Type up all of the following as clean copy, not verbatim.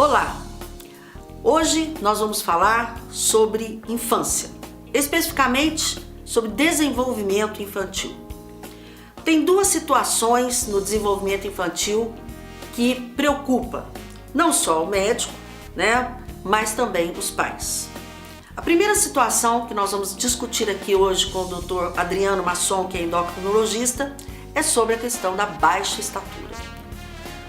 Olá! Hoje nós vamos falar sobre infância, especificamente sobre desenvolvimento infantil. Tem duas situações no desenvolvimento infantil que preocupa não só o médico, mas também os pais. A primeira situação que nós vamos discutir aqui hoje com o Dr. Adriano Masson, que é endocrinologista, é sobre a questão da baixa estatura.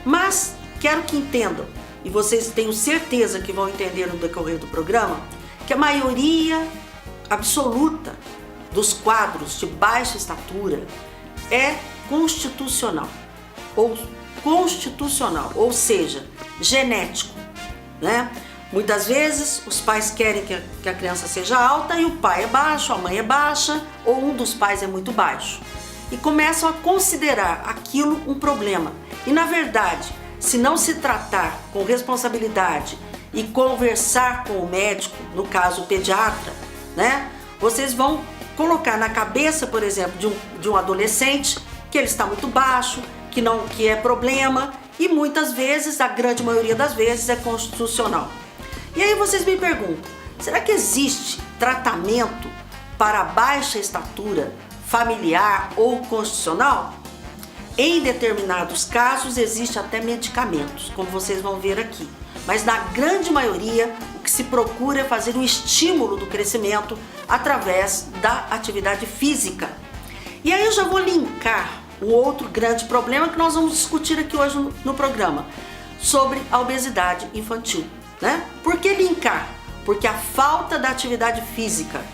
Mas quero que entendam, e vocês tenho certeza que vão entender no decorrer do programa, que a maioria absoluta dos quadros de baixa estatura é constitucional, ou seja, genético, Muitas vezes os pais querem que a criança seja alta e o pai é baixo, a mãe é baixa ou um dos pais é muito baixo. E começam a considerar aquilo um problema. E na verdade, se não se tratar com responsabilidade e conversar com o médico, no caso o pediatra, vocês vão colocar na cabeça, por exemplo, de um adolescente que ele está muito baixo, que é problema e muitas vezes, a grande maioria das vezes, é constitucional. E aí vocês me perguntam, será que existe tratamento para baixa estatura familiar ou constitucional? Em determinados casos existe até medicamentos, como vocês vão ver aqui. Mas na grande maioria o que se procura é fazer um estímulo do crescimento através da atividade física. E aí eu já vou linkar o outro grande problema que nós vamos discutir aqui hoje no programa, sobre a obesidade infantil. Por que linkar? Porque a falta da atividade física,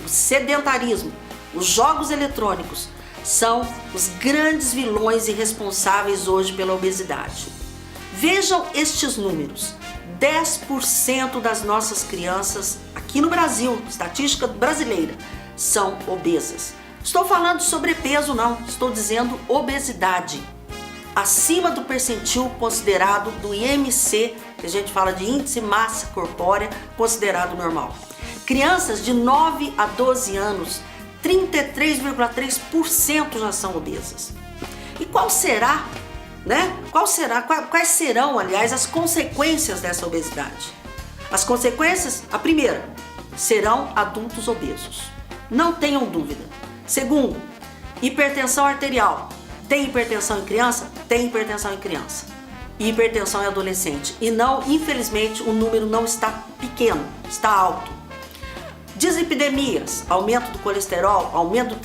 o sedentarismo, os jogos eletrônicos são os grandes vilões e responsáveis hoje pela obesidade. Vejam estes números: 10% das nossas crianças aqui no Brasil, estatística brasileira, são obesas. Estou falando de sobrepeso não, estou dizendo obesidade. Acima do percentil considerado do IMC, que a gente fala de índice massa corpórea, considerado normal. Crianças de 9 a 12 anos, 33,3% já são obesas. E quais serão, aliás, as consequências dessa obesidade? As consequências, a primeira, serão adultos obesos. Não tenham dúvida. Segundo, hipertensão arterial. Tem hipertensão em criança? Tem hipertensão em criança. E hipertensão em adolescente. E não, infelizmente, o número não está pequeno, está alto. Dislipidemias, aumento do colesterol, aumento do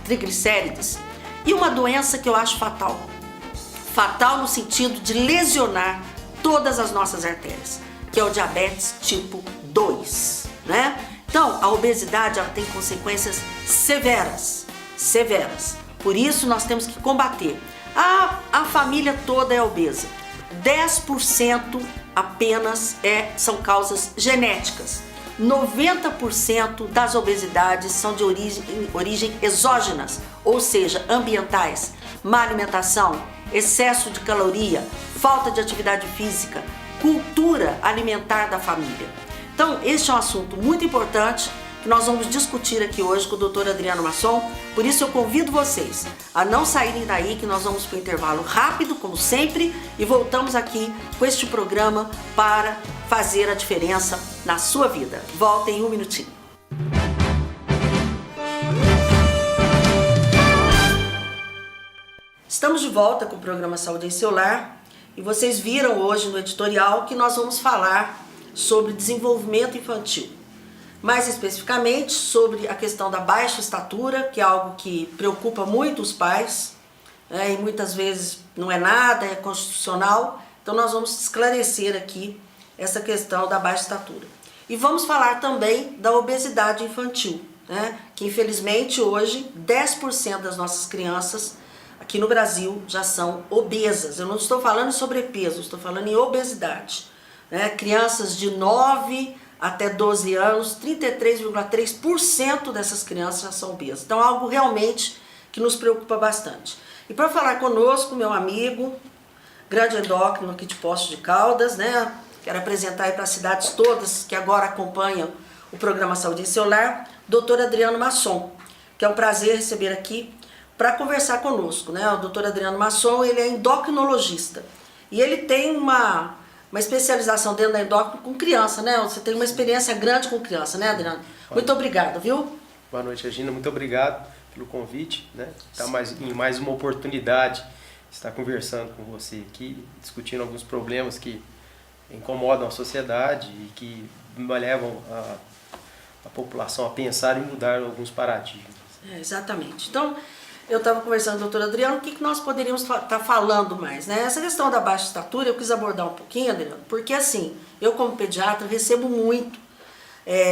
triglicérides. E uma doença que eu acho fatal. Fatal no sentido de lesionar todas as nossas artérias, que é o diabetes tipo 2, Então, a obesidade ela tem consequências severas. Por isso, nós temos que combater. A família toda é obesa. 10% apenas são causas genéticas. 90% das obesidades são de origem exógenas, ou seja, ambientais. Má alimentação, excesso de caloria, falta de atividade física, cultura alimentar da família. Então, este é um assunto muito importante que nós vamos discutir aqui hoje com o Dr. Adriano Masson. Por isso eu convido vocês a não saírem daí, que nós vamos para o intervalo rápido, como sempre, e voltamos aqui com este programa para fazer a diferença na sua vida. Voltem em um minutinho. Estamos de volta com o programa Saúde em Seu Lar e vocês viram hoje no editorial que nós vamos falar sobre desenvolvimento infantil. Mais especificamente sobre a questão da baixa estatura, que é algo que preocupa muito os pais, e muitas vezes não é nada, é constitucional. Então nós vamos esclarecer aqui essa questão da baixa estatura. E vamos falar também da obesidade infantil, que infelizmente hoje 10% das nossas crianças aqui no Brasil já são obesas. Eu não estou falando em sobrepeso, estou falando em obesidade. Crianças de 9 até 12 anos, 33,3% dessas crianças já são obesas. Então, algo realmente que nos preocupa bastante. E para falar conosco, meu amigo, grande endócrino aqui de Poços de Caldas, quero apresentar aí para as cidades todas que agora acompanham o programa Saúde em Seu Lar, Dr. Adriano Masson, que é um prazer receber aqui para conversar conosco. O Dr. Adriano Masson, ele é endocrinologista e ele tem uma uma especialização dentro da endócrina com criança, né? Você tem uma experiência grande com criança, né, Adriano? Muito obrigada, viu? Boa noite, Regina. Muito obrigado pelo convite, né? Tá em mais uma oportunidade de estar conversando com você aqui, discutindo alguns problemas que incomodam a sociedade e que levam a população a pensar e mudar alguns paradigmas. Exatamente. Então, eu estava conversando com o doutor Adriano, o que nós poderíamos estar falando mais, né? Essa questão da baixa estatura eu quis abordar um pouquinho, Adriano, porque assim, eu como pediatra recebo muito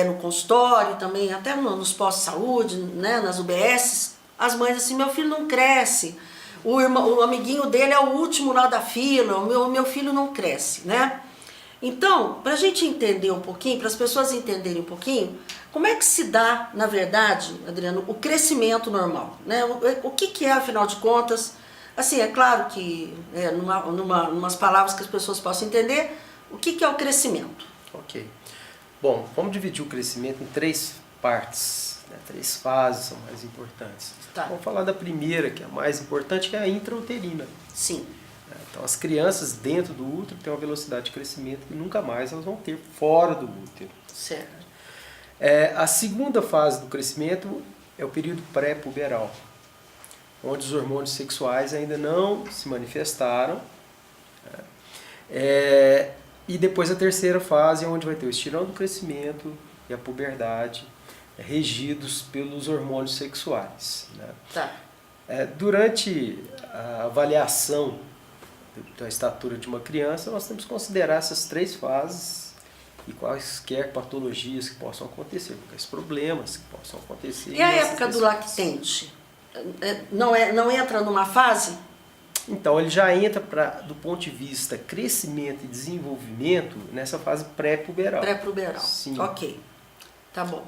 no consultório também, até nos postos de saúde, né, nas UBSs, as mães assim, meu filho não cresce, o amiguinho dele é o último lá da fila, o meu filho não cresce, né? Então, para a gente entender um pouquinho, para as pessoas entenderem um pouquinho, como é que se dá, na verdade, Adriano, o crescimento normal, né? O que é, afinal de contas, assim, é claro que, numas palavras que as pessoas possam entender, o que é o crescimento? Ok. Bom, vamos dividir o crescimento em 3 partes, né? 3 fases são mais importantes. Tá. Vamos falar da primeira, que é a mais importante, que é a intrauterina. Sim. Então, as crianças dentro do útero têm uma velocidade de crescimento que nunca mais elas vão ter fora do útero. Certo. A segunda fase do crescimento é o período pré-puberal, onde os hormônios sexuais ainda não se manifestaram. E depois a terceira fase é onde vai ter o estirão do crescimento e a puberdade, regidos pelos hormônios sexuais. Né? Tá. Durante a avaliação da estatura de uma criança, nós temos que considerar essas 3 fases e quaisquer patologias que possam acontecer, quais problemas que possam acontecer. E a época do lactente? Não entra numa fase? Então, ele já entra, do ponto de vista crescimento e desenvolvimento, nessa fase pré-puberal. Pré-puberal. Sim. Ok. Tá bom.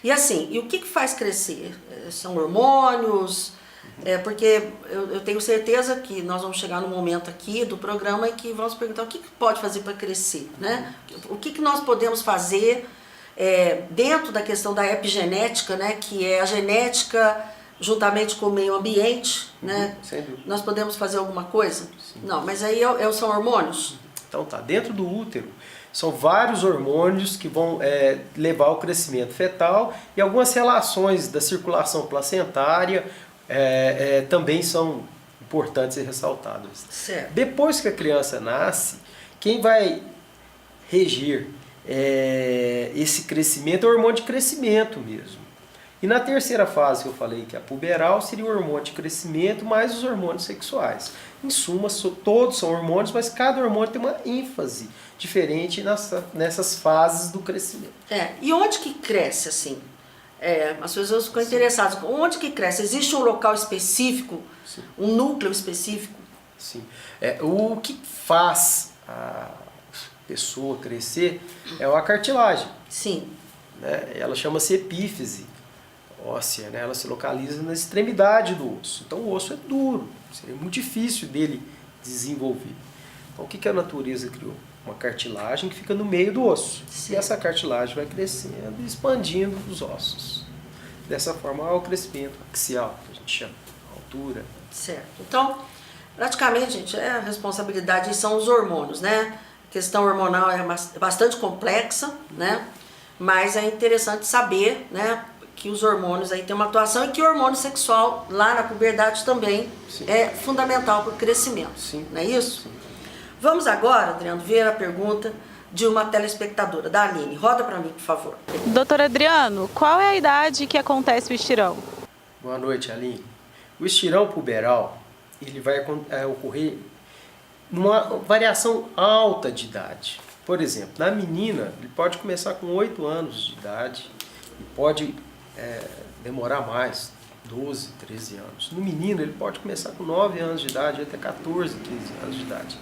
E assim, e o que faz crescer? São hormônios? Porque eu tenho certeza que nós vamos chegar no momento aqui do programa em que vamos perguntar o que pode fazer para crescer, né? O que nós podemos fazer dentro da questão da epigenética, né? Que é a genética juntamente com o meio ambiente, né? Sem dúvida. Nós podemos fazer alguma coisa? Sim. Não, mas aí são hormônios? Então tá, dentro do útero são vários hormônios que vão levar ao crescimento fetal e algumas relações da circulação placentária também são importantes e ressaltadas. Certo. Depois que a criança nasce, quem vai reger esse crescimento é o hormônio de crescimento mesmo. E na terceira fase que eu falei, que é a puberal, seria o hormônio de crescimento mais os hormônios sexuais. Em suma, todos são hormônios, mas cada hormônio tem uma ênfase diferente nessas fases do crescimento. E onde que cresce assim? As pessoas ficam interessadas. Onde que cresce? Existe um local específico? Sim. Um núcleo específico? Sim. O que faz a pessoa crescer é a cartilagem. Sim. Né? Ela chama-se epífise óssea, né? Ela se localiza na extremidade do osso. Então o osso é duro, seria muito difícil dele desenvolver. Então o que a natureza criou? Uma cartilagem que fica no meio do osso. Sim. E essa cartilagem vai crescendo e expandindo os ossos. Dessa forma, há o crescimento axial, que a gente chama, a altura. Certo. Então, praticamente, gente, a responsabilidade são os hormônios, né? A questão hormonal é bastante complexa, né? Mas é interessante saber, né, que os hormônios aí têm uma atuação e que o hormônio sexual lá na puberdade também Sim. é fundamental para o crescimento. Sim. Não é isso? Sim. Vamos agora, Adriano, ver a pergunta de uma telespectadora, da Aline. Roda para mim, por favor. Doutor Adriano, qual é a idade que acontece o estirão? Boa noite, Aline. O estirão puberal, ele vai ocorrer numa variação alta de idade. Por exemplo, na menina, ele pode começar com 8 anos de idade e pode demorar mais, 12, 13 anos. No menino, ele pode começar com 9 anos de idade até 14, 15 anos de idade.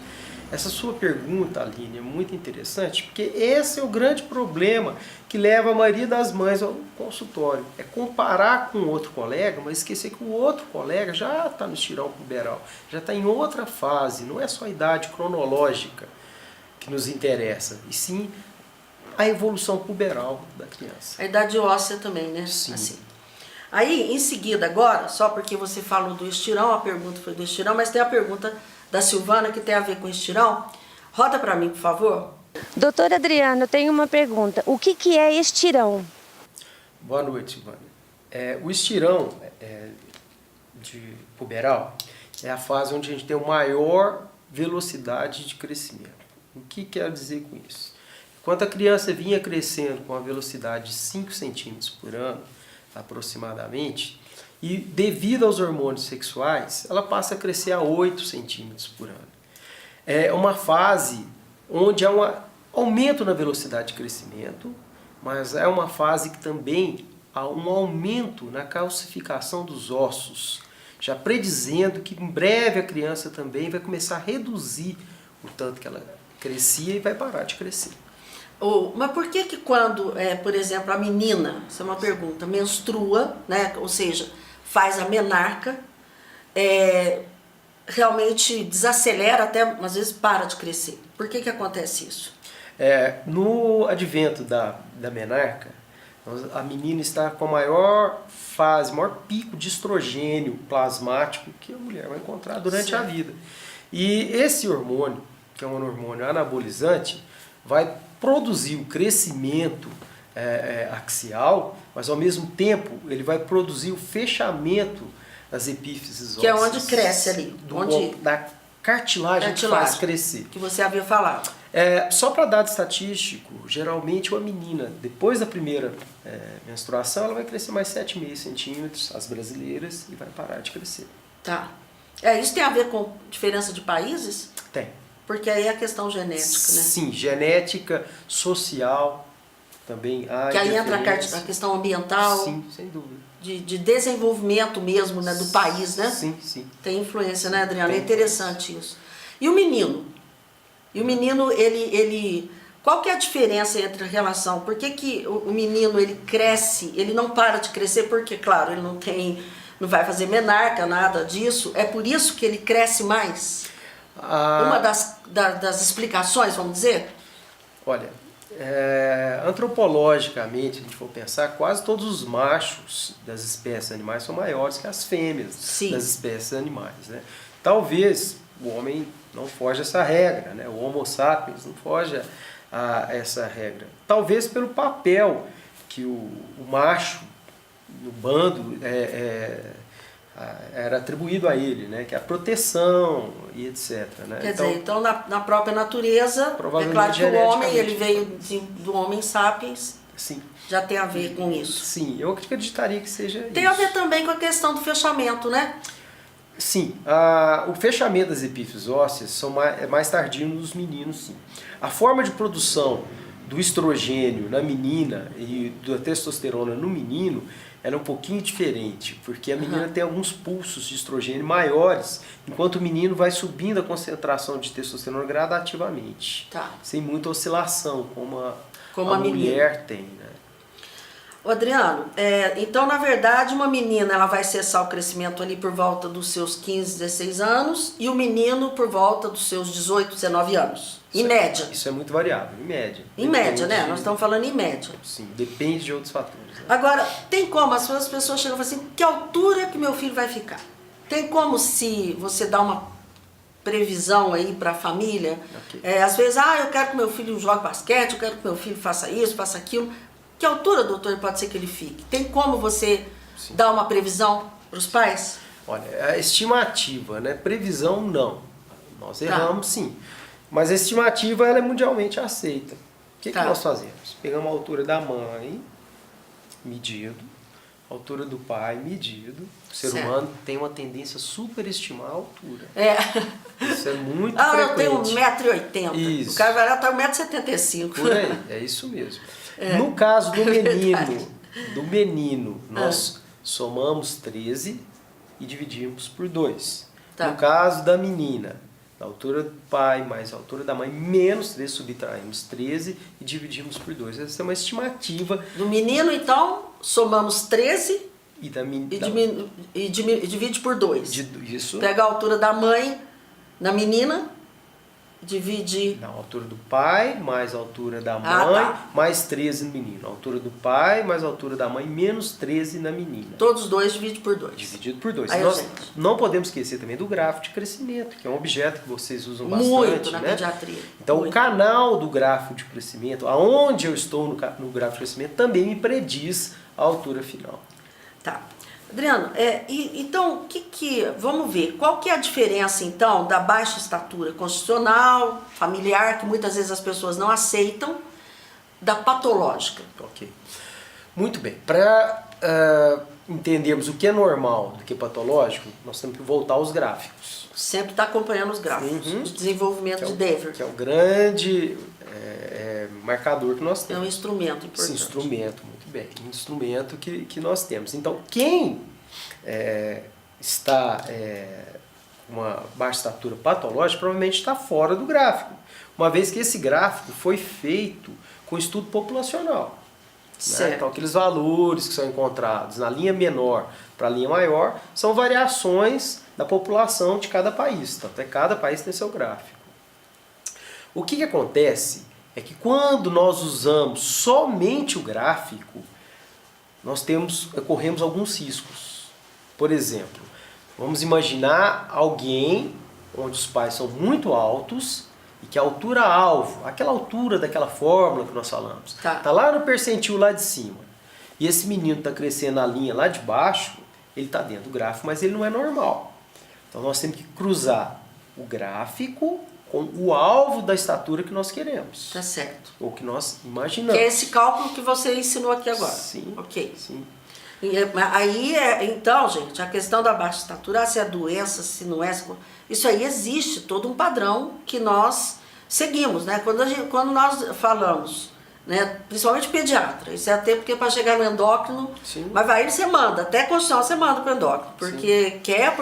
Essa sua pergunta, Aline, é muito interessante, porque esse é o grande problema que leva a maioria das mães ao consultório. É comparar com outro colega, mas esquecer que o outro colega já está no estirão puberal, já está em outra fase, não é só a idade cronológica que nos interessa, e sim a evolução puberal da criança. A idade óssea também, né? Sim. Assim. Aí, em seguida, agora, só porque você falou do estirão, a pergunta foi do estirão, mas tem a pergunta da Silvana que tem a ver com estirão. Roda para mim, por favor. Doutora Adriana, eu tenho uma pergunta. O que é estirão? Boa noite, Ivana. O estirão de puberal é a fase onde a gente tem a maior velocidade de crescimento. O que quer dizer com isso? Enquanto a criança vinha crescendo com a velocidade de 5 centímetros por ano, aproximadamente, e devido aos hormônios sexuais, ela passa a crescer a 8 centímetros por ano. É uma fase onde há um aumento na velocidade de crescimento, mas é uma fase que também há um aumento na calcificação dos ossos, já predizendo que em breve a criança também vai começar a reduzir o tanto que ela crescia e vai parar de crescer. Mas por que quando, por exemplo, a menina, isso é uma pergunta, menstrua, né, ou seja, faz a menarca, realmente desacelera, até às vezes para de crescer? Por que acontece isso? No advento da menarca, a menina está com a maior fase, maior pico de estrogênio plasmático que a mulher vai encontrar durante a vida. E esse hormônio, que é um hormônio anabolizante, vai produzir o crescimento axial, mas ao mesmo tempo ele vai produzir o fechamento das epífises ósseas. Que é onde cresce ali. Da cartilagem que faz crescer. Que você havia falado. Só para dado estatístico, geralmente uma menina, depois da primeira menstruação, ela vai crescer mais 7,5 centímetros, as brasileiras, e vai parar de crescer. Tá. Isso tem a ver com diferença de países? Tem. Porque aí é a questão genética, né? Sim, genética, social, também há. Que aí entra a questão ambiental. Sim, sem dúvida. De desenvolvimento mesmo, né, do país, né? Sim, sim. Tem influência, né, Adriana? Tem. É interessante isso. E o menino? Ele qual que é a diferença entre a relação? Por que o menino, ele cresce, ele não para de crescer? Porque, claro, ele não vai fazer menarca, nada disso. É por isso que ele cresce mais? Uma das explicações, vamos dizer? Olha, antropologicamente, se a gente for pensar, quase todos os machos das espécies animais são maiores que as fêmeas das espécies animais, né? Talvez o homem não foge a essa regra, né? O Homo sapiens não foge a essa regra. Talvez pelo papel que o macho no bando era atribuído a ele, né? Que é a proteção e etc. Né? Quer dizer, então na própria natureza, é claro que o homem, ele veio do Homo sapiens, sim, já tem a ver com isso. Sim, eu acreditaria que seja tem isso. A ver também com a questão do fechamento, né? Sim, o fechamento das epífises ósseas é mais tardio nos meninos, sim. A forma de produção do estrogênio na menina e da testosterona no menino ela é um pouquinho diferente, porque a menina tem alguns pulsos de estrogênio maiores, enquanto o menino vai subindo a concentração de testosterona gradativamente, sem muita oscilação, como a mulher tem, né? Adriano, então na verdade uma menina ela vai cessar o crescimento ali por volta dos seus 15, 16 anos e o menino por volta dos seus 18, 19 anos, em média. Isso é muito variável, em média. Em média, né? Nós estamos falando em média. Sim, depende de outros fatores. Né? Agora, tem como, as pessoas chegam e falam assim, que altura que meu filho vai ficar? Tem como se você dá uma previsão aí para a família? Okay. Às vezes, eu quero que meu filho jogue basquete, eu quero que meu filho faça isso, faça aquilo. Que altura, doutor, pode ser que ele fique? Tem como você dar uma previsão para os pais? Olha, a estimativa, né? Previsão não. Nós erramos sim. Mas a estimativa ela é mundialmente aceita. O que nós fazemos? Pegamos a altura da mãe, medido, a altura do pai, medido. O ser humano tem uma tendência a superestimar a altura. Isso é muito frequente. Eu tenho 1,80 m. Isso. O cara vai lá, tá 1,75 m. Por aí, é isso mesmo. No caso do menino, nós somamos 13 e dividimos por 2. No caso da menina, a altura do pai mais a altura da mãe, menos 13, subtraímos 13 e dividimos por 2. Essa é uma estimativa. Do menino, então, somamos 13 e divide por 2. Isso. Pega a altura da mãe na menina Divide. Na altura do pai, mais a altura da mãe, tá. mais 13 no menino. A altura do pai, mais a altura da mãe, menos 13 na menina. Todos os dois divide por 2. Dividido por 2. Aí, Nós gente. não podemos esquecer também do gráfico de crescimento, que é um objeto que vocês usam bastante. Muito na né? pediatria. Então, Muito. o canal do gráfico de crescimento, aonde eu estou no gráfico de crescimento, também me prediz a altura final. Tá. Adriano, então, vamos ver, qual que é a diferença, então, da baixa estatura constitucional, familiar, que muitas vezes as pessoas não aceitam, da patológica? Ok. Muito bem. Para entendermos o que é normal do que é patológico, nós temos que voltar aos gráficos. Sempre está acompanhando os gráficos de desenvolvimento de Dever. Que é o grande marcador que nós É temos. um instrumento importante. Esse instrumento, muito bem. Um instrumento que nós temos. Então, quem está com uma baixa estatura patológica provavelmente está fora do gráfico, uma vez que esse gráfico foi feito com estudo populacional. Né? Então, aqueles valores que são encontrados na linha menor para a linha maior são variações da população de cada país. Então, cada país tem seu gráfico. O que acontece é que quando nós usamos somente o gráfico, nós corremos alguns riscos. Por exemplo, vamos imaginar alguém onde os pais são muito altos e que a altura-alvo, aquela altura daquela fórmula que nós falamos, está lá no percentil lá de cima. E esse menino está crescendo na linha lá de baixo, ele está dentro do gráfico, mas ele não é normal. Então nós temos que cruzar o gráfico com o alvo da estatura que nós queremos. Tá certo. Ou que nós imaginamos. Que é esse cálculo que você ensinou aqui agora. Sim. Ok. Sim. Aí, então, gente, a questão da baixa estatura, se é doença, se não é, isso aí existe todo um padrão que nós seguimos, né? Quando nós falamos, né, principalmente pediatra, isso é até porque para chegar no endócrino, Sim. mas vai você manda, até constitucional você manda para o endócrino, porque quer,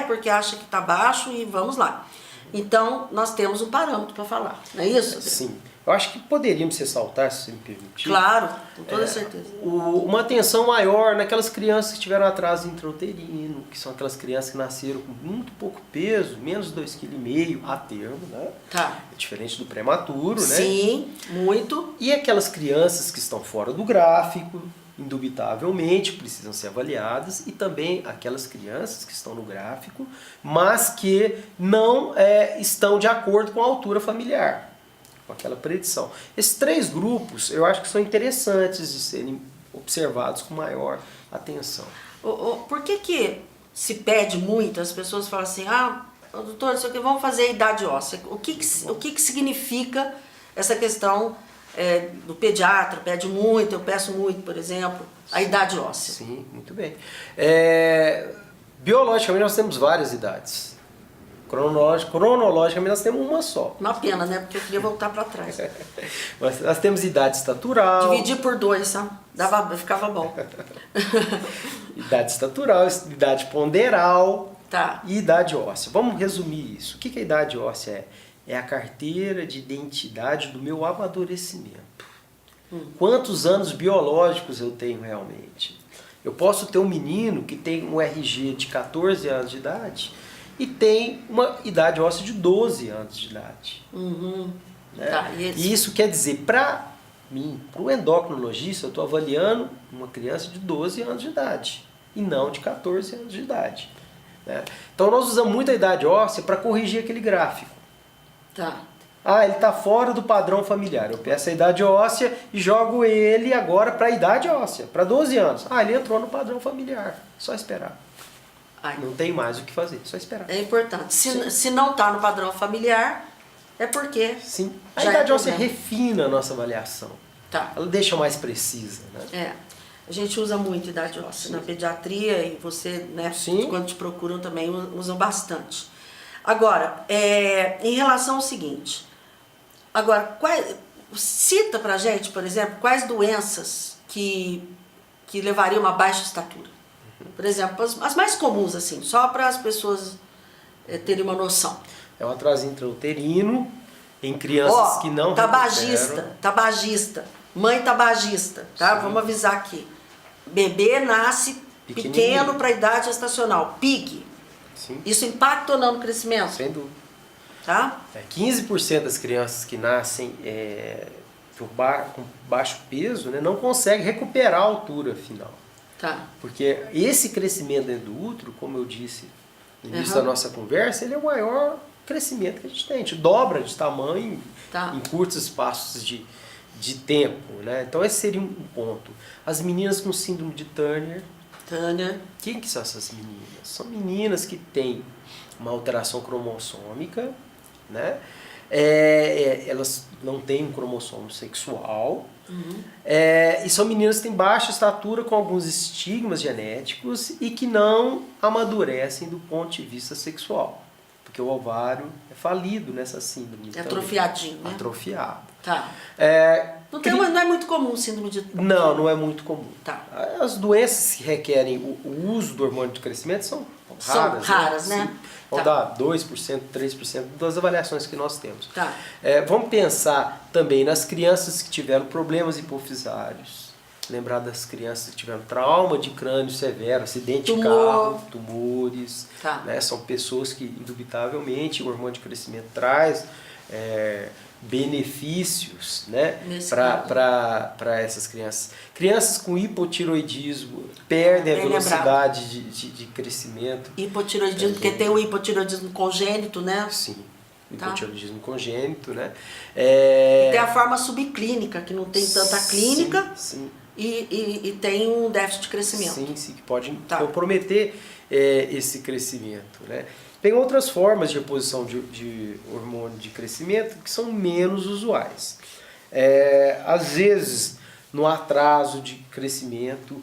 porque acha que está baixo e vamos lá. Então, nós temos um parâmetro para falar, não é isso? Sim. Eu acho que poderíamos ressaltar, se você me permitir. Claro, com toda certeza. Uma atenção maior naquelas crianças que tiveram atraso intrauterino, que são aquelas crianças que nasceram com muito pouco peso, menos de 2,5 kg a termo, né? Tá. É diferente do prematuro, né? Sim, muito. E aquelas crianças que estão fora do gráfico, indubitavelmente precisam ser avaliadas, e também aquelas crianças que estão no gráfico, mas que não estão de acordo com a altura familiar, com aquela predição. Esses 3 grupos eu acho que são interessantes de serem observados com maior atenção. Por que se pede muito, as pessoas falam assim, doutor, isso aqui, vamos fazer a idade óssea. O que significa essa questão do pediatra? Pede muito, eu peço muito, por exemplo, a idade óssea. Sim, muito bem. Biologicamente nós temos várias idades. Cronologicamente nós temos uma só. Uma pena, né? Porque eu queria voltar para trás. Mas nós temos idade estatural. Dividir por 2, sabe? Ficava bom. Idade estatural, idade ponderal e idade óssea. Vamos resumir isso. O que a idade óssea é? É a carteira de identidade do meu amadurecimento. Quantos anos biológicos eu tenho realmente? Eu posso ter um menino que tem um RG de 14 anos de idade e tem uma idade óssea de 12 anos de idade. Né? Tá, e isso quer dizer, para mim, para o endocrinologista, eu estou avaliando uma criança de 12 anos de idade e não de 14 anos de idade. Né? Então nós usamos muito a idade óssea para corrigir aquele gráfico. Tá. Ele está fora do padrão familiar. Eu peço a idade óssea e jogo ele agora para a idade óssea, para 12 anos. Ele entrou no padrão familiar. Só esperar. Não tem mais o que fazer, só esperar. É importante. Se não está no padrão familiar, é porque... Sim. A idade óssea refina a nossa avaliação. Tá. Ela deixa mais precisa. Né? A gente usa muito idade óssea na pediatria e você, né, quando te procuram também usam bastante. Agora, em relação ao seguinte, cita pra gente, por exemplo, quais doenças que levariam a uma baixa estatura. Por exemplo, as mais comuns, assim, só para as pessoas terem uma noção. É o atraso intrauterino em crianças que não tabagista, mãe tabagista, tá? Vamos avisar aqui. Bebê nasce pequeno para a idade gestacional, PIG. Sim. Isso impacta ou não no crescimento? Sem dúvida. tá? 15% das crianças que nascem com baixo peso, né, não conseguem recuperar a altura final. Tá. Porque esse crescimento dentro do útero, como eu disse no início Uhum. da nossa conversa, ele é o maior crescimento que a gente tem. A gente dobra de tamanho Tá. em curtos espaços de tempo, né? Então esse seria um ponto. As meninas com síndrome de Turner, Tânia. quem que são essas meninas? São meninas que têm uma alteração cromossômica, né? Elas não têm um cromossomo sexual. E são meninas que têm baixa estatura com alguns estigmas genéticos e que não amadurecem do ponto de vista sexual. Porque o ovário é falido nessa síndrome. É atrofiadinho, né? Atrofiado. Tá. Não Não é muito comum síndrome de... Não é muito comum. Tá. As doenças que requerem o uso do hormônio de crescimento são raras, né? Sim. Vão dar 2%, 3% das avaliações que nós temos. Tá. Vamos pensar também nas crianças que tiveram problemas hipofisários. Lembrar das crianças que tiveram trauma de crânio severo, acidente de carro, tumores. Tá. Né? São pessoas que, indubitavelmente, o hormônio de crescimento traz benefícios, né, para essas crianças. Crianças com hipotiroidismo perdem a velocidade de crescimento. Hipotiroidismo, porque tem o hipotiroidismo congênito, né? Sim, hipotiroidismo congênito, né? Tem a forma subclínica, que não tem tanta clínica. Sim. E tem um déficit de crescimento. Sim, que pode comprometer esse crescimento, né? Tem outras formas de reposição de hormônio de crescimento que são menos usuais. Às vezes, no atraso de crescimento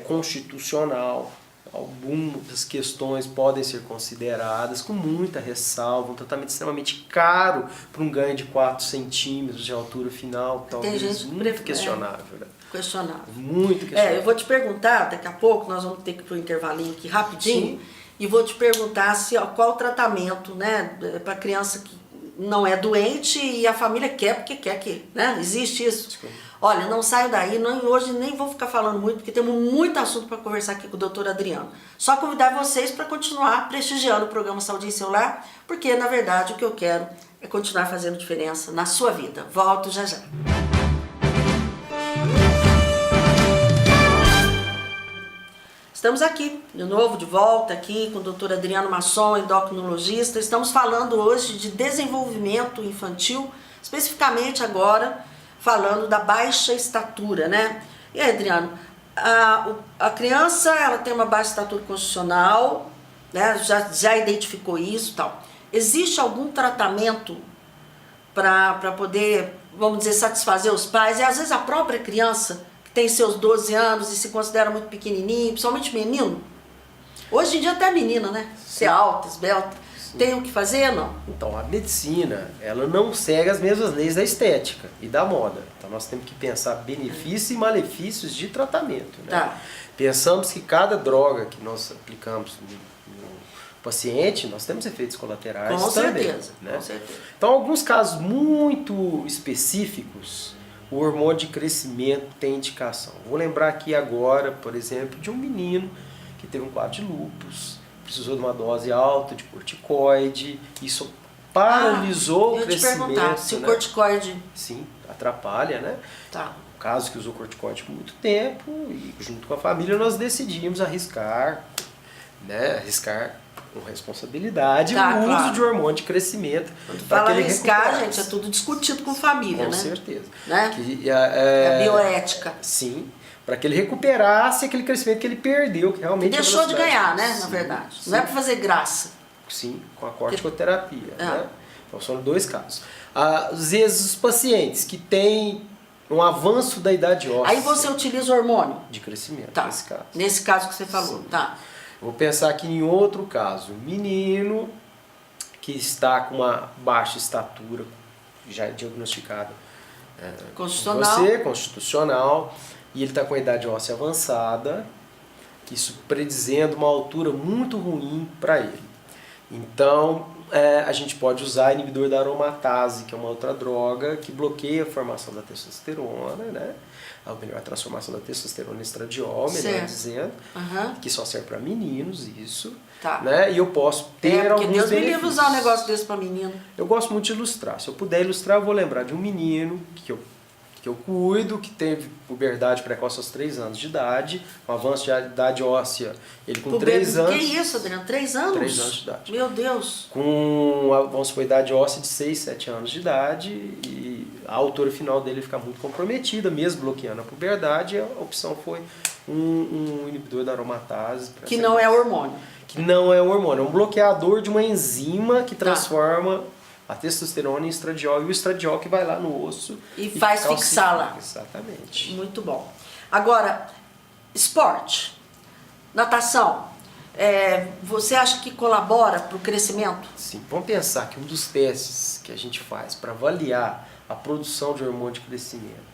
constitucional, algumas questões podem ser consideradas com muita ressalva, um tratamento extremamente caro para um ganho de 4 centímetros de altura final, talvez gente muito questionável. Né? Questionável. Muito questionável. Eu vou te perguntar, daqui a pouco, nós vamos ter que ir para o intervalinho aqui rapidinho, e vou te perguntar qual o tratamento, né, para criança que não é doente e a família quer porque quer que, né? Existe isso. Sim. Olha, não saio daí, hoje nem vou ficar falando muito, porque temos muito assunto para conversar aqui com o doutor Adriano. Só convidar vocês para continuar prestigiando o programa Saúde em Seu Lar, porque, na verdade, o que eu quero é continuar fazendo diferença na sua vida. Volto já já. Estamos aqui, de novo, de volta aqui com o Dr. Adriano Masson, endocrinologista. Estamos falando hoje de desenvolvimento infantil, especificamente agora falando da baixa estatura, né? E aí, Adriano, a criança, ela tem uma baixa estatura constitucional, né? Já identificou isso e tal. Existe algum tratamento para poder, vamos dizer, satisfazer os pais? E às vezes a própria criança tem seus 12 anos e se considera muito pequenininho, principalmente menino. Hoje em dia até menina, né? Ser alta, esbelta. Tem o que fazer, não? Então, a medicina, ela não segue as mesmas leis da estética e da moda. Então, nós temos que pensar benefícios e malefícios de tratamento. Né? Tá. Pensamos que cada droga que nós aplicamos no paciente, nós temos efeitos colaterais também. Né? Com certeza. Então, alguns casos muito específicos, o hormônio de crescimento tem indicação. Vou lembrar aqui agora, por exemplo, de um menino que teve um quadro de lúpus, precisou de uma dose alta de corticoide, isso paralisou o crescimento. Eu te perguntar, se o corticoide... Sim, atrapalha, né? Tá. No caso que usou corticoide por muito tempo, e junto com a família nós decidimos arriscar com responsabilidade o uso de hormônio de crescimento. Quando fala arriscar, gente, é tudo discutido com família, né? Com certeza. Né? É a bioética. Sim, para que ele recuperasse aquele crescimento que ele perdeu, que realmente deixou de ganhar, né, na verdade. Sim. Não é para fazer graça. Sim, com a corticoterapia. Né? Então são 2 casos. Às vezes os pacientes que têm um avanço da idade óssea. Aí você utiliza o hormônio? De crescimento, nesse caso. Nesse caso que você falou, Sim. tá. Vou pensar aqui em outro caso. Um menino que está com uma baixa estatura, já diagnosticado constitucional, e ele está com a idade óssea avançada, isso predizendo uma altura muito ruim para ele. Então, a gente pode usar inibidor da aromatase, que é uma outra droga que bloqueia a formação da testosterona, né? Ou melhor, a transformação da testosterona em estradiol, melhor dizendo, que só serve para meninos, isso. Tá. né? E eu posso ter porque alguns Deus me livre benefícios. usar um negócio desse pra menino. Eu gosto muito de ilustrar. Se eu puder ilustrar, eu vou lembrar de um menino que eu cuido, que teve puberdade precoce aos 3 anos de idade, um avanço de idade óssea, ele com 3 anos. Que isso, Adriano? 3 anos? 3 anos de idade. Meu Deus. Com vamos supor, idade óssea de 6, 7 anos de idade, e a altura final dele fica muito comprometida, mesmo bloqueando a puberdade, a opção foi um inibidor da aromatase. Que não é hormônio. Que não é um hormônio, é um bloqueador de uma enzima que transforma a testosterona em estradiol, e o estradiol que vai lá no osso E faz calcifica. fixá-la. Exatamente. Muito bom. Agora, esporte, natação, você acha que colabora para o crescimento? Sim, vamos pensar que um dos testes que a gente faz para avaliar a produção de hormônio de crescimento,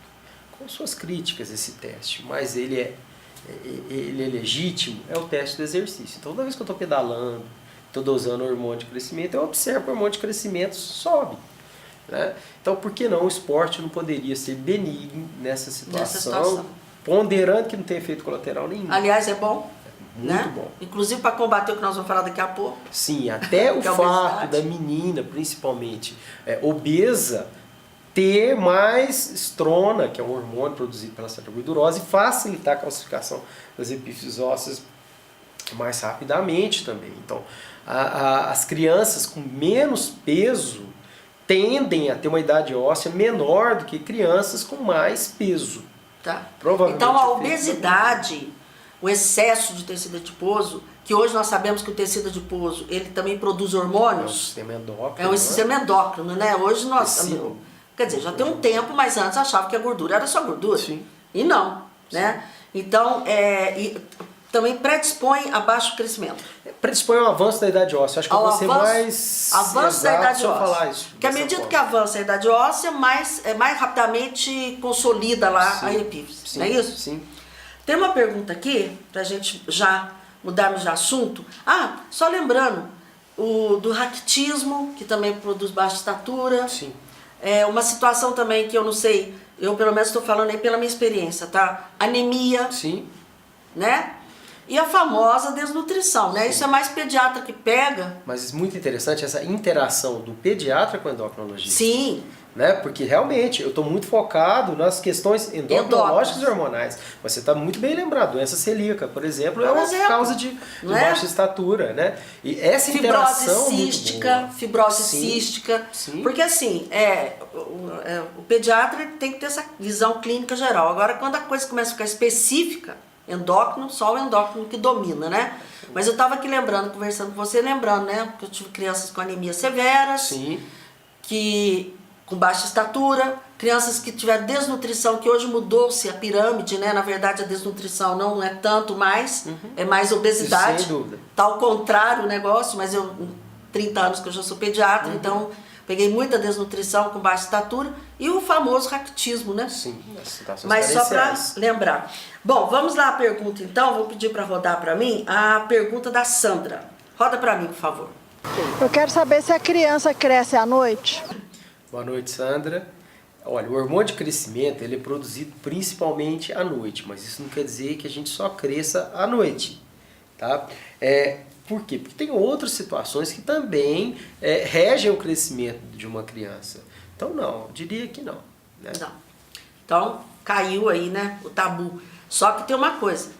com suas críticas esse teste, mas ele é legítimo, é o teste do exercício. Então, toda vez que eu estou pedalando, estou dosando hormônio de crescimento, eu observo que o hormônio de crescimento sobe. Né? Então, por que não o esporte não poderia ser benigno nessa situação, ponderando que não tem efeito colateral nenhum? Aliás, é bom. Muito né? bom. Inclusive para combater o que nós vamos falar daqui a pouco. Sim, até o Que é a fato obesidade. da menina, principalmente obesa, ter mais estrona, que é um hormônio produzido pela célula gordurosa, e facilitar a calcificação das epífises ósseas mais rapidamente também. Então, as crianças com menos peso tendem a ter uma idade óssea menor do que crianças com mais peso. Tá? Provavelmente Então a efeito obesidade, o excesso de tecido adiposo, que hoje nós sabemos que o tecido adiposo ele também produz é um hormônios, sistema endócrino. é um sistema endócrino, né? Hoje nós, Tecido. quer dizer, já tem um tempo, mas antes achava que a gordura era só gordura. Sim. E não, né? Então, e também predispõe a baixo crescimento. Predispõe ao avanço da idade óssea. Acho que eu vou ser mais avanço da exato idade se eu óssea. falar isso. Porque à dessa medida forma. que avança a idade óssea, mais rapidamente consolida lá Sim, a epífise. sim, Não é isso? Sim. Tem uma pergunta aqui, pra gente já mudarmos de assunto. Só lembrando, do raquitismo, que também produz baixa estatura. Sim. É uma situação também que eu não sei, eu pelo menos estou falando aí pela minha experiência, tá? Anemia, Sim. né? E a famosa desnutrição, né? Isso é mais pediatra que pega. Mas é muito interessante essa interação do pediatra com o endocrinologista. Sim. Né? Porque realmente eu estou muito focado nas questões endocrinológicas e hormonais. Mas você está muito bem lembrado. Doença celíaca, por exemplo, é uma causa de não é? baixa estatura. Né? E essa Fibrose interação cística, é muito boa. fibrose Sim, cística. sim. Porque assim, o pediatra ele tem que ter essa visão clínica geral. Agora, quando a coisa começa a ficar específica, endócrino, só o endócrino que domina, né? Mas eu estava aqui lembrando, conversando com você, lembrando, né? Que eu tive crianças com anemia severas, Sim. com baixa estatura, crianças que tiveram desnutrição, que hoje mudou-se a pirâmide, né? Na verdade, a desnutrição não é tanto mais, é mais obesidade. Sem dúvida. Tá ao contrário o negócio, mas eu, 30 anos que eu já sou pediatra, então peguei muita desnutrição com baixa estatura e o famoso raquitismo, né? Sim. As situações Mas só para carenciais. lembrar. Bom, vamos lá a pergunta então. Vou pedir para rodar para mim a pergunta da Sandra. Roda para mim, por favor. Eu quero saber se a criança cresce à noite. Boa noite, Sandra. Olha, o hormônio de crescimento ele é produzido principalmente à noite, mas isso não quer dizer que a gente só cresça à noite, tá? Por quê? Porque tem outras situações que também regem o crescimento de uma criança. Então, não, eu diria que não. Né? Não. Então, caiu aí, né, o tabu. Só que tem uma coisa.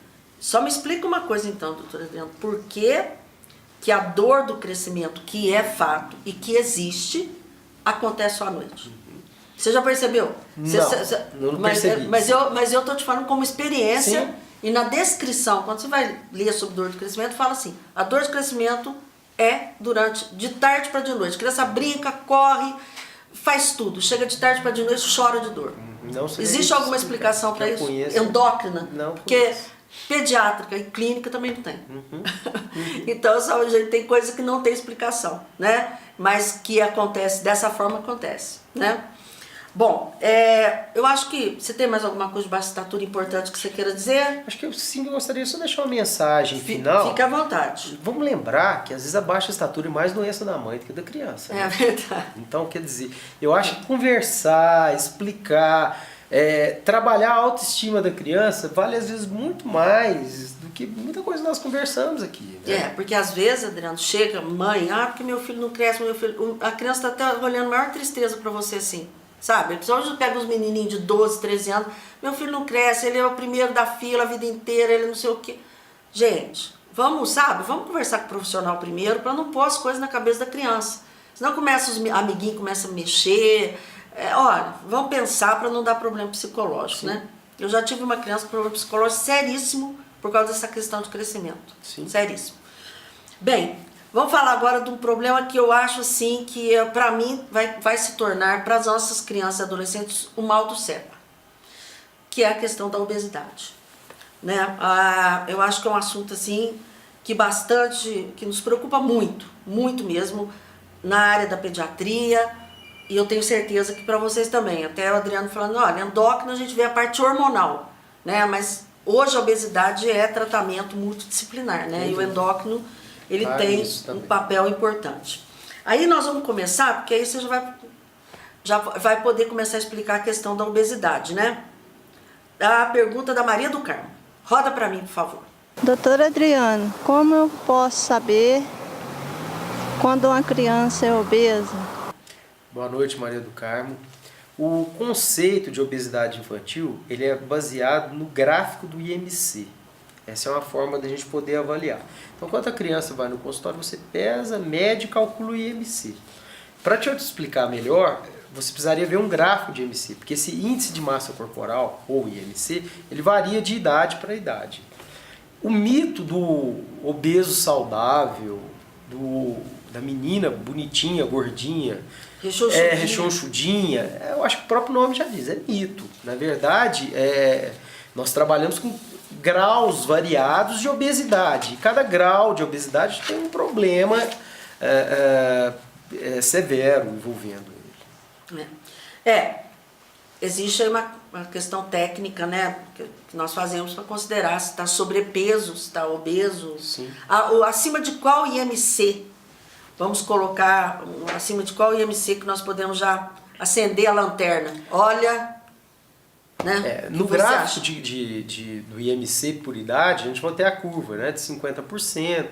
Só me explica uma coisa então, doutora Adriana. Por que a dor do crescimento, que é fato e que existe, acontece só à noite? Você já percebeu? Não percebi. Mas eu tô te falando como experiência. Sim. E na descrição, quando você vai ler sobre dor de crescimento, fala assim: a dor de crescimento é de tarde para de noite. A criança brinca, corre, faz tudo. Chega de tarde para de noite, chora de dor. Não sei Existe alguma explicação para isso? Conheço. Endócrina? Não Porque conheço. pediátrica e clínica também não tem. Então, a gente tem coisa que não tem explicação, né? Mas que acontece, dessa forma acontece, né? Bom, eu acho que você tem mais alguma coisa de baixa estatura importante que você queira dizer? Acho que eu sim gostaria só de deixar uma mensagem final. Fique à vontade. Vamos lembrar que às vezes a baixa estatura é mais doença da mãe do que da criança. É né? verdade. Então, quer dizer, eu acho que conversar, explicar, trabalhar a autoestima da criança vale às vezes muito mais do porque muita coisa nós conversamos aqui. Né? Porque às vezes, Adriano, chega mãe, porque meu filho não cresce, a criança está até olhando maior tristeza para você assim, sabe? Principalmente pega os menininhos de 12, 13 anos, meu filho não cresce, ele é o primeiro da fila a vida inteira, ele não sei o quê. Gente, vamos conversar com o profissional primeiro para não pôr as coisas na cabeça da criança. Senão começa os amiguinhos começam a mexer. Olha, vamos pensar para não dar problema psicológico, né? Eu já tive uma criança com problema psicológico seríssimo por causa dessa questão de crescimento. Sim. Seríssimo. Bem, vamos falar agora de um problema que eu acho assim que para mim vai se tornar para as nossas crianças e adolescentes o mal do século, que é a questão da obesidade. Né? Eu acho que é um assunto assim que nos preocupa muito, muito mesmo, na área da pediatria, e eu tenho certeza que para vocês também. Até o Adriano falando, olha, endócrino a gente vê a parte hormonal, né? Mas hoje a obesidade é tratamento multidisciplinar, né? E o endócrino, ele tem um papel importante. Aí nós vamos começar, porque aí você já vai poder começar a explicar a questão da obesidade, né? A pergunta da Maria do Carmo. Roda para mim, por favor. Doutora Adriano, como eu posso saber quando uma criança é obesa? Boa noite, Maria do Carmo. O conceito de obesidade infantil, ele é baseado no gráfico do IMC. Essa é uma forma da gente poder avaliar. Então, quando a criança vai no consultório, você pesa, mede e calcula o IMC. Para te explicar melhor, você precisaria ver um gráfico de IMC, porque esse índice de massa corporal, ou IMC, ele varia de idade para idade. O mito do obeso saudável, da menina bonitinha, gordinha, rechonchudinha, eu acho que o próprio nome já diz, é mito. Na verdade, nós trabalhamos com graus variados de obesidade. E cada grau de obesidade tem um problema severo envolvendo ele. Existe aí uma questão técnica, né, que nós fazemos para considerar se está sobrepeso, se está obeso. Sim. Acima de qual IMC? Vamos colocar acima de qual IMC que nós podemos já acender a lanterna. Olha, né? No gráfico do IMC por idade, a gente vai ter a curva, né, de 50%,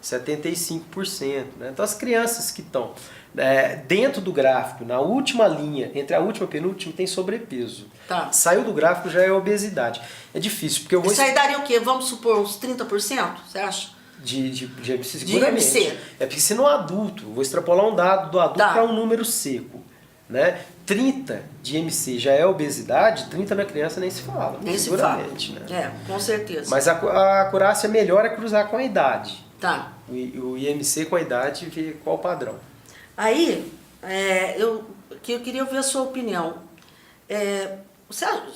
75%. Né? Então as crianças que estão dentro do gráfico, na última linha, entre a última e a penúltima, tem sobrepeso. Tá. Saiu do gráfico já é obesidade. É difícil, porque eu vou... Isso aí daria o quê? Vamos supor uns 30%, você acha? De IMC, De IMC. É porque se no adulto, vou extrapolar um dado do adulto para um número seco, né? 30 de IMC já é obesidade, 30 na criança nem se fala. Nem se fala. Né? Com certeza. Mas a acurácia melhor é cruzar com a idade. Tá. O IMC com a idade vê qual o padrão. Aí, eu queria ouvir a sua opinião.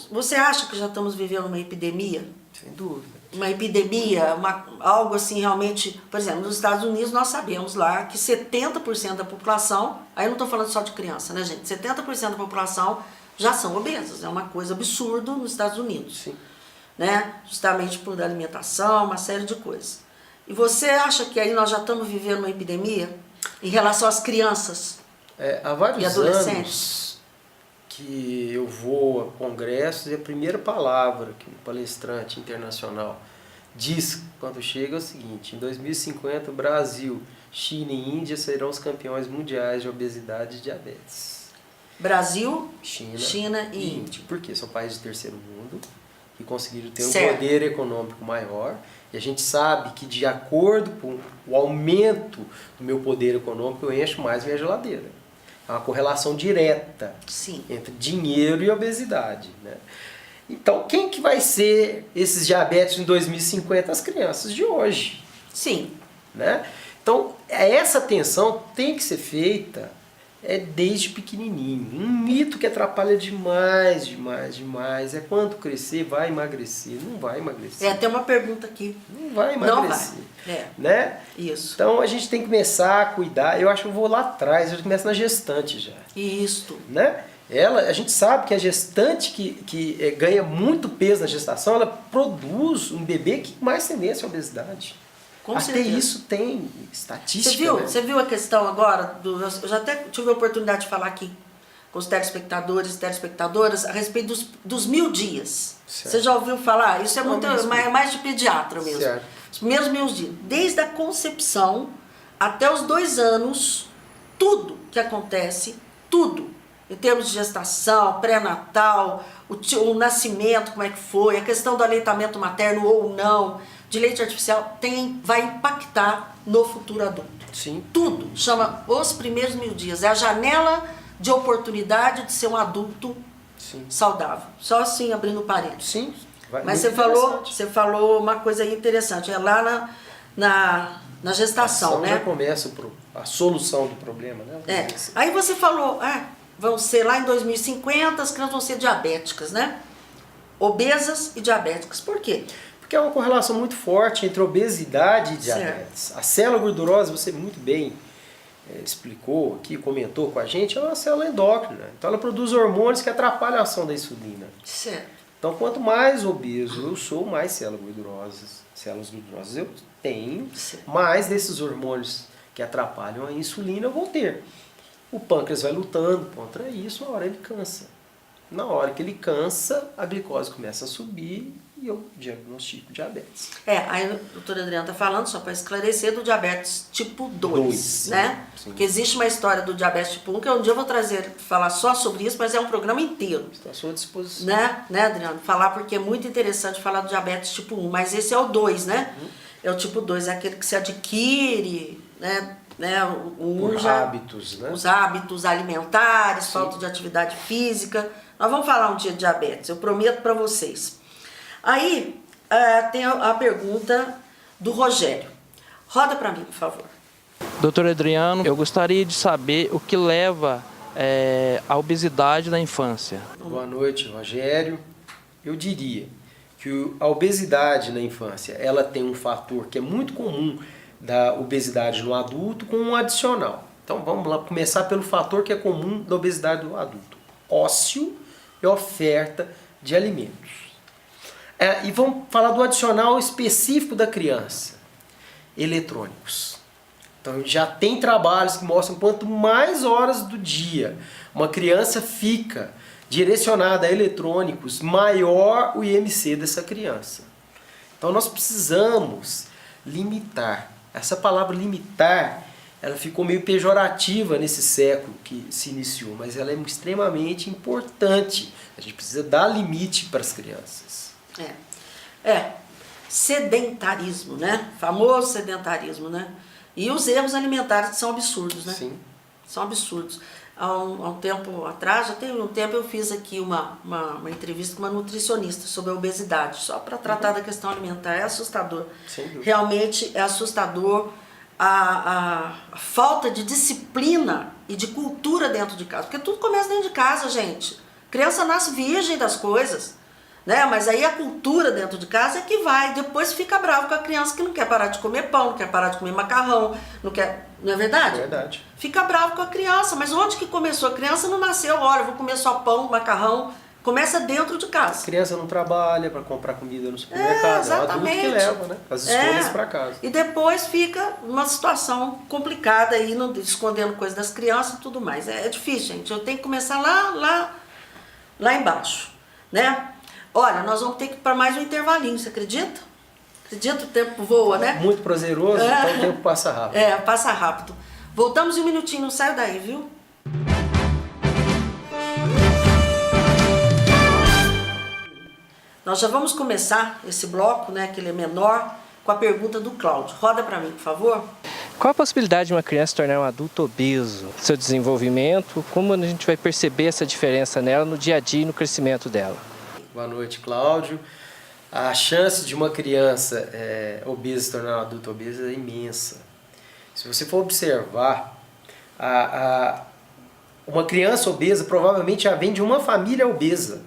Você acha que já estamos vivendo uma epidemia? Sem dúvida. Uma epidemia, algo assim realmente... Por exemplo, nos Estados Unidos nós sabemos lá que 70% da população, aí eu não estou falando só de criança, né, gente? 70% da população já são obesas. É uma coisa absurda nos Estados Unidos. Sim. Né? Justamente por alimentação, uma série de coisas. E você acha que aí nós já estamos vivendo uma epidemia em relação às crianças há vários e adolescentes? anos que eu vou a congressos e a primeira palavra que um palestrante internacional diz quando chega é o seguinte: em 2050 o Brasil, China e Índia serão os campeões mundiais de obesidade e diabetes. Brasil, China e Índia. Por quê? São países do terceiro mundo que conseguiram ter um poder econômico maior. E a gente sabe que, de acordo com o aumento do meu poder econômico, eu encho mais minha geladeira. É uma correlação direta entre dinheiro e obesidade. Né? Então, quem que vai ser esses diabéticos em 2050? As crianças de hoje. Sim. Né? Então, essa atenção tem que ser feita desde pequenininho. Um mito que atrapalha demais é quando crescer vai emagrecer. Não vai emagrecer. Tem uma pergunta aqui. Não vai emagrecer. Não vai. Né? Isso. Então a gente tem que começar a cuidar. Eu acho que eu vou lá atrás, eu começo na gestante já. Isso. Né? A gente sabe que a gestante que ganha muito peso na gestação, ela produz um bebê que mais tendência à obesidade. Com certeza. Isso tem estatística. Você viu a questão agora? Eu já até tive a oportunidade de falar aqui com os telespectadores e telespectadoras a respeito dos 1000 dias. Certo. Você já ouviu falar? Isso é muito mais de pediatra mesmo. Certo. Os primeiros 1000 dias. Desde a concepção até os 2 anos, tudo que acontece, tudo, em termos de gestação, pré-natal, o nascimento, como é que foi, a questão do aleitamento materno ou não, de leite artificial, vai impactar no futuro adulto. Sim. Tudo chama os primeiros 1000 dias. É a janela de oportunidade de ser um adulto Sim. saudável. Só assim, abrindo parênteses. Sim. Mas muito você falou uma coisa aí interessante. É lá na gestação, né? Já começa a solução do problema, né? É. Aí você falou, vão ser lá em 2050, as crianças vão ser diabéticas, né? Obesas e diabéticas. Por quê? Porque é uma correlação muito forte entre obesidade e diabetes. Certo. A célula gordurosa, você muito bem explicou aqui, comentou com a gente, é uma célula endócrina. Então ela produz hormônios que atrapalham a ação da insulina. Certo. Então quanto mais obeso eu sou, mais células gordurosas eu tenho, Certo. mais desses hormônios que atrapalham a insulina eu vou ter. O pâncreas vai lutando contra isso, uma hora ele cansa. Na hora que ele cansa, a glicose começa a subir e eu diagnostico diabetes. Aí a doutora Adriana está falando, só para esclarecer, do diabetes tipo 2, Dois, né? sim. Porque existe uma história do diabetes tipo 1, que um dia eu vou falar só sobre isso, mas é um programa inteiro. Estou à sua disposição. Né, Adriana? Falar porque é muito interessante falar do diabetes tipo 1, mas esse é o 2, né? É o tipo 2, é aquele que se adquire, né? Por hábitos, né? Os hábitos alimentares, falta de atividade física. Nós vamos falar um dia de diabetes, eu prometo para vocês. Aí tem a pergunta do Rogério. Roda para mim, por favor. Doutor Adriano, eu gostaria de saber o que leva à obesidade na infância. Boa noite, Rogério. Eu diria que a obesidade na infância, ela tem um fator que é muito comum da obesidade no adulto com um adicional. Então vamos lá começar pelo fator que é comum da obesidade do adulto. Ócio e oferta de alimentos. E vamos falar do adicional específico da criança. Eletrônicos. Então já tem trabalhos que mostram quanto mais horas do dia uma criança fica direcionada a eletrônicos, maior o IMC dessa criança. Então nós precisamos limitar. Essa palavra limitar, ela ficou meio pejorativa nesse século que se iniciou, mas ela é extremamente importante. A gente precisa dar limite para as crianças. Sedentarismo, né? Famoso sedentarismo, né? E os erros alimentares que são absurdos, né? Sim. São absurdos. Há um tempo atrás, já tem um tempo, eu fiz aqui uma entrevista com uma nutricionista sobre a obesidade, só para tratar da questão alimentar. É assustador. Sem dúvida. Realmente é assustador a falta de disciplina e de cultura dentro de casa. Porque tudo começa dentro de casa, gente. Criança nasce virgem das coisas, né? Mas aí a cultura dentro de casa é que vai. Depois fica bravo com a criança que não quer parar de comer pão, não quer parar de comer macarrão, não quer... Não é verdade? É verdade. Fica bravo com a criança, mas onde que começou? A criança não nasceu, olha, eu vou comer só pão, macarrão. Começa dentro de A casa. criança não trabalha para comprar comida no supermercado, é o adulto que leva, né? As escolhas para casa. E depois fica uma situação complicada aí, escondendo coisas das crianças e tudo mais. É difícil, gente. Eu tenho que começar lá embaixo, né? Olha, nós vamos ter que ir para mais um intervalinho, você acredita? Acredita? O tempo voa, né? Muito prazeroso, então o tempo passa rápido. Passa rápido. Voltamos em um minutinho, não saiu daí, viu? Nós já vamos começar esse bloco, né, que ele é menor, com a pergunta do Cláudio. Roda para mim, por favor. Qual a possibilidade de uma criança se tornar um adulto obeso? Seu desenvolvimento, como a gente vai perceber essa diferença nela no dia a dia e no crescimento dela? Boa noite, Cláudio. A chance de uma criança obesa se tornar um adulto obeso é imensa. Se você for observar, uma criança obesa provavelmente já vem de uma família obesa.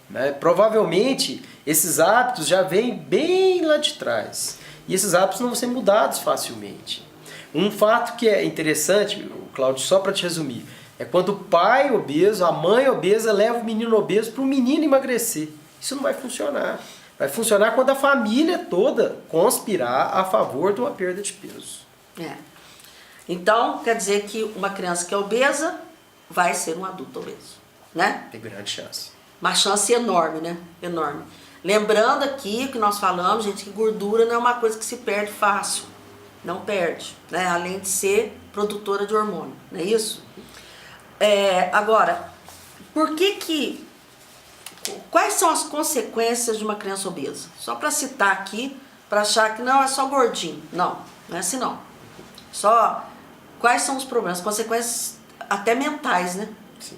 Né? Provavelmente esses hábitos já vêm bem lá de trás. E esses hábitos não vão ser mudados facilmente. Um fato que é interessante, Cláudio, só para te resumir, é quando o pai obeso, a mãe obesa leva o menino obeso para o menino emagrecer. Isso não vai funcionar. Vai funcionar quando a família toda conspirar a favor de uma perda de peso. Então, quer dizer que uma criança que é obesa vai ser um adulto obeso, né? Tem grande chance. Uma chance enorme, né? Enorme. Lembrando aqui que nós falamos, gente, que gordura não é uma coisa que se perde fácil. Não perde, né? Além de ser produtora de hormônio, não é isso? Agora, quais são as consequências de uma criança obesa? Só para citar aqui, para achar que não é só gordinho. Não, não é assim não. Só quais são os problemas, consequências até mentais, né? Sim.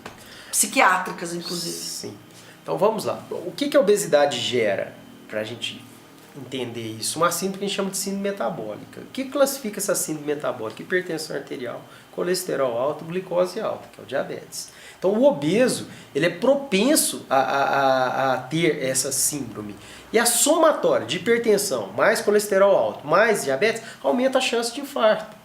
Psiquiátricas, inclusive. Sim. Então vamos lá. O que a obesidade gera? Para a gente entender isso. Uma síndrome que a gente chama de síndrome metabólica. O que classifica essa síndrome metabólica? Hipertensão arterial, colesterol alto, glicose alta, que é o diabetes. Então o obeso, ele é propenso a ter essa síndrome. E a somatória de hipertensão mais colesterol alto mais diabetes aumenta a chance de infarto,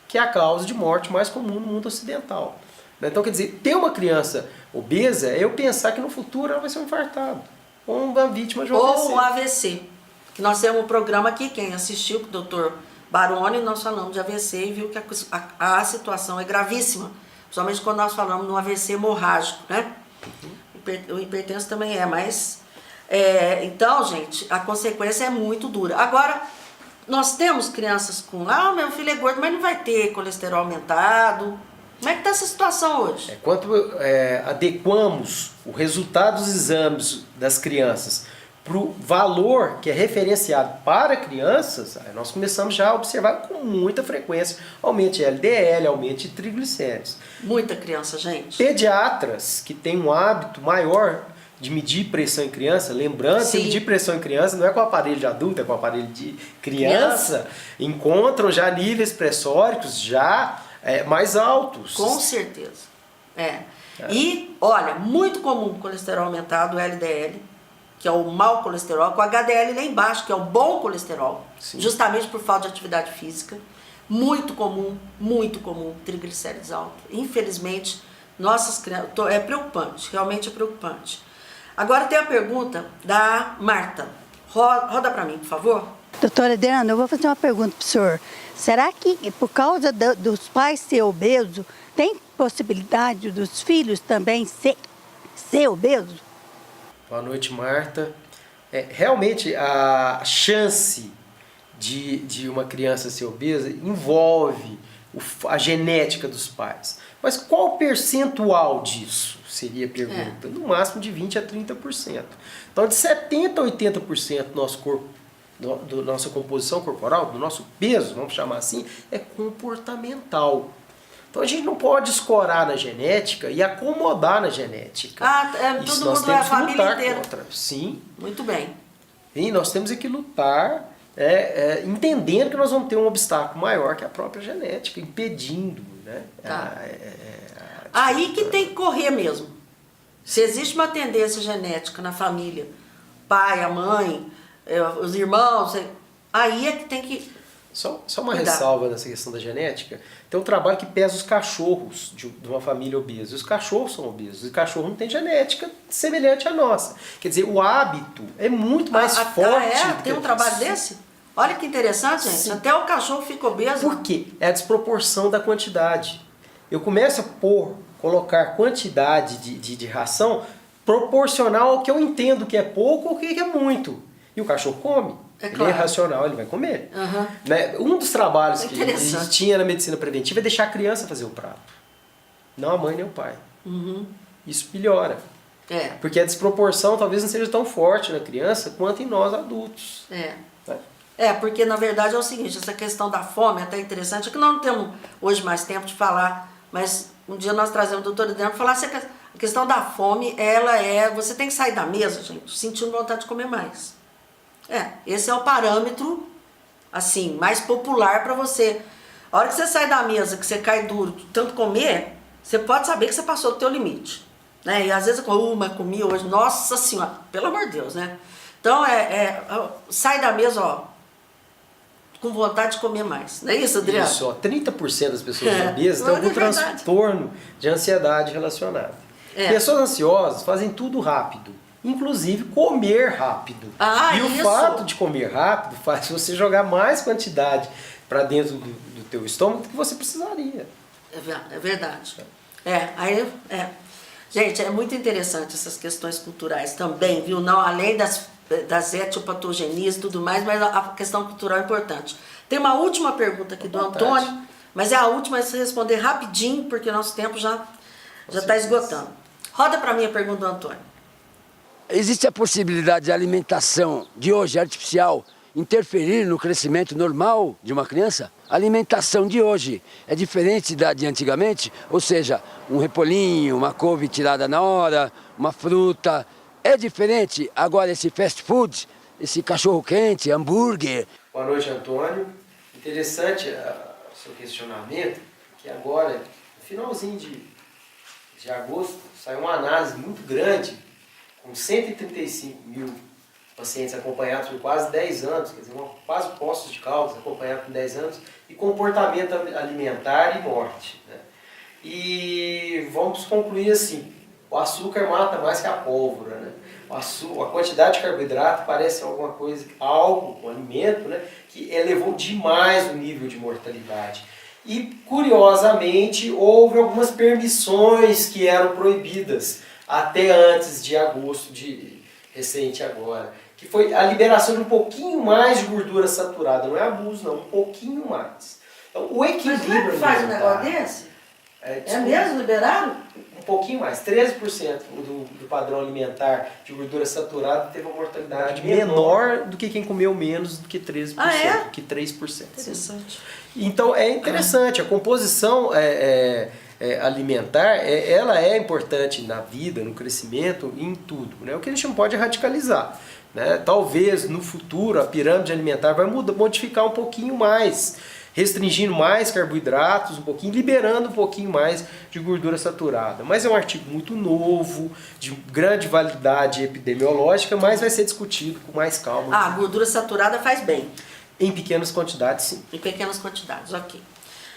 que é a causa de morte mais comum no mundo ocidental. Então, quer dizer, ter uma criança obesa é eu pensar que no futuro ela vai ser um infartado, ou uma vítima de um AVC. Ou um AVC. Que nós temos um programa aqui, quem assistiu, com o Dr. Baroni, nós falamos de AVC e viu que a situação é gravíssima. Principalmente quando nós falamos no AVC hemorrágico, né? O hipertenso também é, mas... então, gente, a consequência é muito dura. Agora, nós temos crianças com... meu filho é gordo, mas não vai ter colesterol aumentado. Como é que está essa situação hoje? Quando adequamos o resultado dos exames das crianças para o valor que é referenciado para crianças, aí nós começamos já a observar com muita frequência aumento de LDL, aumento de triglicéridos. Muita criança, gente. Pediatras que têm um hábito maior de medir pressão em criança, lembrando que medir pressão em criança não é com o aparelho de adulto, é com o aparelho de criança, encontram já níveis pressóricos já mais altos. Com certeza. E, olha, muito comum o colesterol aumentado, o LDL, que é o mau colesterol, com o HDL lá embaixo, que é o bom colesterol, justamente por falta de atividade física. Muito comum, triglicéridos altos. Infelizmente, nossas crianças... É preocupante, realmente é preocupante. Agora tem a pergunta da Marta. Roda para mim, por favor. Doutora Adriana, eu vou fazer uma pergunta para o senhor. Será que por causa dos pais ser obesos, tem possibilidade dos filhos também ser obesos? Boa noite, Marta. Realmente a chance de uma criança ser obesa envolve a genética dos pais. Mas qual o percentual disso? Seria a pergunta. No máximo de 20% a 30%. Então de 70% a 80% do nosso corpo, da nossa composição corporal, do nosso peso, vamos chamar assim, é comportamental. Então a gente não pode escorar na genética e acomodar na genética. Todo mundo é a família inteira. Contra. Sim. Muito bem. E nós temos que lutar, entendendo que nós vamos ter um obstáculo maior que a própria genética, impedindo, né? Aí que tem que correr mesmo. Se existe uma tendência genética na família, pai, a mãe, os irmãos, aí é que tem que... Só uma ressalva nessa questão da genética. Tem um trabalho que pesa os cachorros de uma família obesa. Os cachorros são obesos. E o cachorro não tem genética semelhante à nossa. Quer dizer, o hábito é muito mais forte. Tem um trabalho desse? Olha que interessante, gente. Sim. Até o cachorro fica obeso. Por quê? É a desproporção da quantidade. Eu começo a colocar quantidade de ração proporcional ao que eu entendo que é pouco ou que é muito. E o cachorro come. Ele é racional, ele vai comer. Né? Um dos trabalhos que a gente tinha na medicina preventiva é deixar a criança fazer o prato. Não a mãe nem o pai. Isso melhora. Porque a desproporção talvez não seja tão forte na criança quanto em nós adultos. Porque na verdade é o seguinte, essa questão da fome é até interessante, é que nós não temos hoje mais tempo de falar, mas um dia nós trazemos o doutor Adriano para falar assim, a questão da fome, você tem que sair da mesa, gente, sentindo vontade de comer mais. Esse é o parâmetro, assim, mais popular para você. A hora que você sai da mesa, que você cai duro, tanto comer, você pode saber que você passou do teu limite. Né? E às vezes eu comi hoje, nossa senhora, pelo amor de Deus, né? Então, sai da mesa, com vontade de comer mais. Não é isso, Adriano? Isso, 30% das pessoas obesas têm algum transtorno de ansiedade relacionado. Pessoas ansiosas fazem tudo rápido. Inclusive comer rápido. O fato de comer rápido faz você jogar mais quantidade para dentro do teu estômago do que você precisaria. É verdade. Gente, é muito interessante essas questões culturais também, viu? Não, além das etiopatogenias e tudo mais, mas a questão cultural é importante. Tem uma última pergunta aqui do Antônio, mas é a última, é se responder rapidinho, porque o nosso tempo já está esgotando. Roda para mim a pergunta do Antônio. Existe a possibilidade de alimentação de hoje artificial interferir no crescimento normal de uma criança? A alimentação de hoje é diferente da de antigamente? Ou seja, um repolhinho, uma couve tirada na hora, uma fruta. É diferente agora esse fast food, esse cachorro-quente, hambúrguer? Boa noite, Antônio. Interessante o seu questionamento, que agora, no finalzinho de agosto, saiu uma análise muito grande, com 135 mil pacientes acompanhados por quase 10 anos, quer dizer, quase postos de Caldas acompanhados por 10 anos, e comportamento alimentar e morte, né? E vamos concluir assim, o açúcar mata mais que a pólvora, né? A quantidade de carboidrato parece alguma coisa, um alimento, né, que elevou demais o nível de mortalidade. E, curiosamente, houve algumas permissões que eram proibidas até antes de agosto, recente agora, que foi a liberação de um pouquinho mais de gordura saturada, não é abuso não, um pouquinho mais. Então, o equilíbrio... Mas como é que faz um negócio desse? É mesmo, liberaram? Um pouquinho mais, 13% do padrão alimentar de gordura saturada teve uma mortalidade menor do que quem comeu menos do que 13%, do que 3%. Interessante. Então é interessante, a composição alimentar, ela é importante na vida, no crescimento, em tudo, né? O que a gente não pode é radicalizar, né? Talvez no futuro a pirâmide alimentar vai modificar um pouquinho mais, restringindo mais carboidratos, um pouquinho, liberando um pouquinho mais de gordura saturada. Mas é um artigo muito novo, de grande validade epidemiológica, mas vai ser discutido com mais calma. A gordura saturada faz bem. Em pequenas quantidades, sim. Em pequenas quantidades, ok.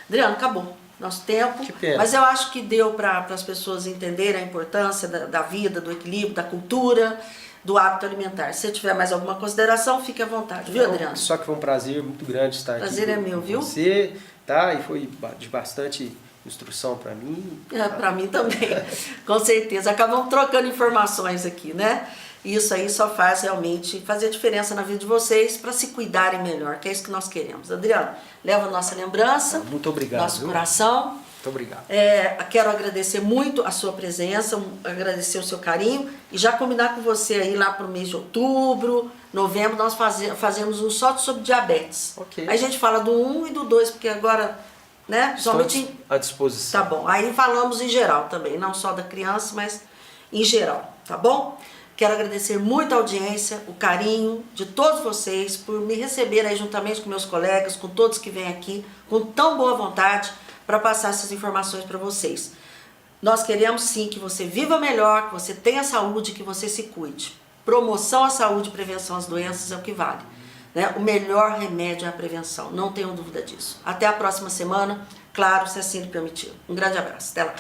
Adriano, acabou nosso tempo. Que pena. Mas eu acho que deu para as pessoas entenderem a importância da vida, do equilíbrio, da cultura, do hábito alimentar. Se tiver mais alguma consideração, fique à vontade, viu, Adriano? Só que foi um prazer muito grande estar aqui. Prazer é meu, viu? Você, tá? E foi de bastante instrução para mim. Para mim também, com certeza. Acabamos trocando informações aqui, né? Isso aí só faz realmente fazer diferença na vida de vocês para se cuidarem melhor, que é isso que nós queremos. Adriano, leva a nossa lembrança. Muito obrigado. Nosso coração. Muito obrigado. Quero agradecer muito a sua presença, agradecer o seu carinho e já combinar com você aí lá para o mês de outubro, novembro, nós fazemos um só sobre diabetes. Ok. Aí a gente fala do 1 e do 2, porque agora, né, somente à disposição. Tá bom. Aí falamos em geral também, não só da criança, mas em geral, tá bom? Quero agradecer muito a audiência, o carinho de todos vocês por me receber aí juntamente com meus colegas, com todos que vêm aqui, com tão boa vontade para passar essas informações para vocês. Nós queremos sim que você viva melhor, que você tenha saúde, que você se cuide. Promoção à saúde e prevenção às doenças é o que vale, né? O melhor remédio é a prevenção, não tenham dúvida disso. Até a próxima semana, claro, se assim lhe permitir. Um grande abraço, até lá.